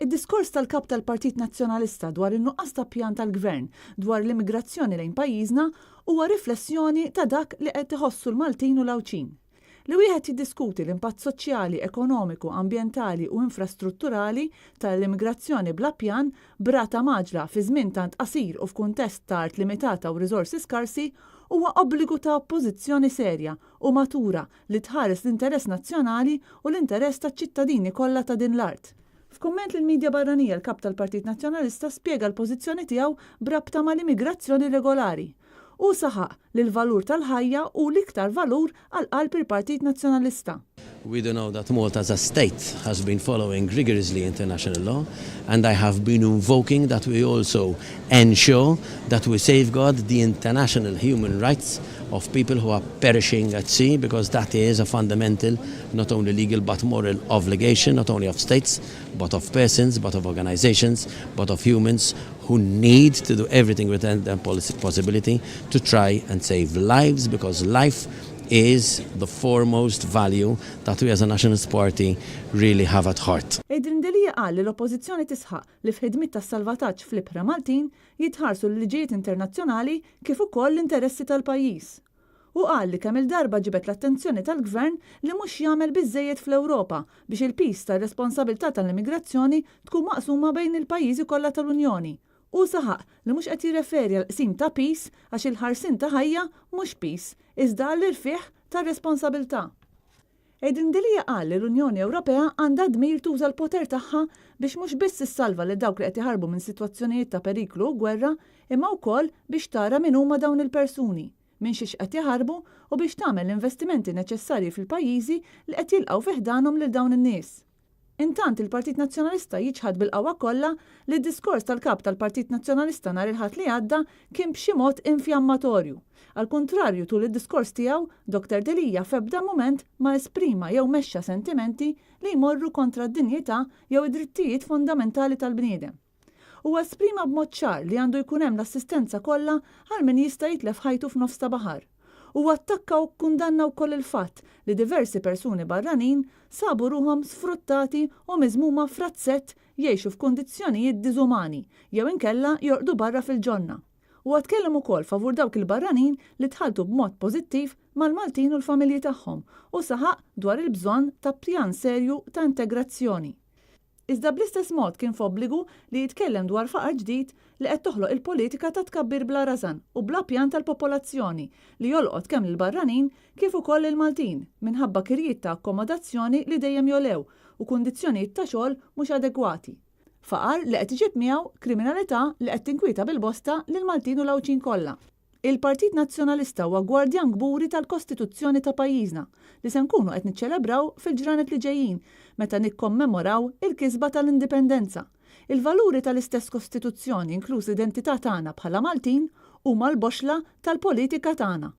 Id-diskors tal-kap tal-Partit Nazzjonalista dwar in-nuqqas ta' pjan tal-Gvern dwar l-immigrazzjoni lejn pajjiżna huwa riflessjoni ta' dak li qed iħossu l-Maltin u l-Awċin. Li wieħed jiddiskuti l-impatt soċjali, ekonomiku, ambjentali u infrastrutturali tal-immigrazzjoni bla pjan brata maġla fi żmien tant qasir u f'kuntest ta' art limitata u riżorsi skarsi huwa obbligu ta' oppożizzjoni serja u matura li tħares l-interess nazzjonali u l-interess taċ-ċittadini kollha ta' din l-art. F'kumment lill-Midja Barranija l-kap tal-Partit Nazzjonalista spjega l-pożizzjoni tiegħu brabta mal-immigrazzjoni regolari u saħaq li l-valur tal-ħajja u l-iktar valur għal qalb il-Partit Nazzjonalista. We do know that Malta as a state has been following rigorously international law, and I have been invoking that we also ensure that we safeguard the international human rights of people who are perishing at sea, because that is a fundamental, not only legal but moral obligation, not only of states, but of persons, but of organizations, but of humans who need to do everything within their possibility to try and save lives, because life is the foremost value that we as a nationalist party really have at heart. Id-Rindilija qal li l-Oppożizzjoni tisħaq li f'ħidmiet tas-salvataġġ fl-ibħra Maltin jitħarsu l-liġijiet internazzjonali kif ukoll l-interessi tal-pajjiż. U qal li kemm il-darba ġibet l-attenzjoni tal-Gvern li mhux jagħmel biżżejjed fl-Ewropa biex il-pis tar-responsabilità tal-immigrazzjoni tkun maqsuma bejn il-pajjiżi kollha tal-Unjoni. U saħaq li mhux qed jirreferi għal qsim ta' pis għax il-ħarsin ta' ħajja mhux pis, iżda l-irfieħ tar-responsabilità. Id-Rindilija qal li l-Unjoni Ewropea għandha dmir tuża l-poter tagħha biex mhux biss issalva lil dawk li qed iħarbu minn sitwazzjonijiet ta' periklu u gwerra, imma wkoll biex tara min huma dawn il-persuni, minn xiex qed jaħarbu u biex tagħmel l-investimenti neċessarji fil-pajjiżi li qed jilqgħu fih danhom lil dawn in-nies. Intant il-Partit Nazzjonalista jiġħad bil-qawwa kollha li d-diskors tal-kap tal-Partit Nazzjonalista nhar il-Ħadd li għadda kien b'xi mod infjammatorju. Al kontrarju tul id-diskors tiegħu, Dr. Delija f'ebda mument ma esprima jew mexxa sentimenti li jmorru kontra d-dinjità jew id-drittijiet fundamentali tal-bniedem. U esprima b'mod ċar li għandu jkun hemm l-assistenza kollha għal min jista' jitlef ħajtu f'nofs ta' baħar. U attakka u kundanna wkoll il-fatt li diversi persuni barranin sabu ruhom sfruttati u miżmuma frazzett jgħixu f'kundizzjonijiet diżumani jew inkella jorqdu barra fil-ġonna. U tkellem ukoll favur dawk il-barranin li tħaltu b'mod pożittiv mal-Maltin u l-familji tagħhom u saħaq dwar il-bżonn ta' pjan serju ta' integrazzjoni. Iżda bl-istess mod kien f'obbligu li jitkellem dwar faqar ġdid li qed toħloq il-politika ta' tkabbir bla rażan u bla pjan tal-popolazzjoni li jolqot kemm il-barranin kif ukoll il-Maltin minħabba kirjiet ta' akkomodazzjoni li dejjem jolew u kundizzjonijiet ta' xogħol mhux adegwati. Faqar li qed iġib miegħu kriminalità li qed tinkwieta bil-bosta lill-Maltin u l-Awċin kollha. Il-Partit Nazzjonalista huwa gwardjan kburi tal-Kostituzzjoni ta' pajjiżna li se nkunu qed niċċelebraw fil-ġranet li ġejjin meta nikkommemoraw il-kisba tal-indipendenza. Il-valuri tal-istess Kostituzzjoni inkluż l-identità tagħna bħala Maltin huma l-boxla tal-politika tagħna.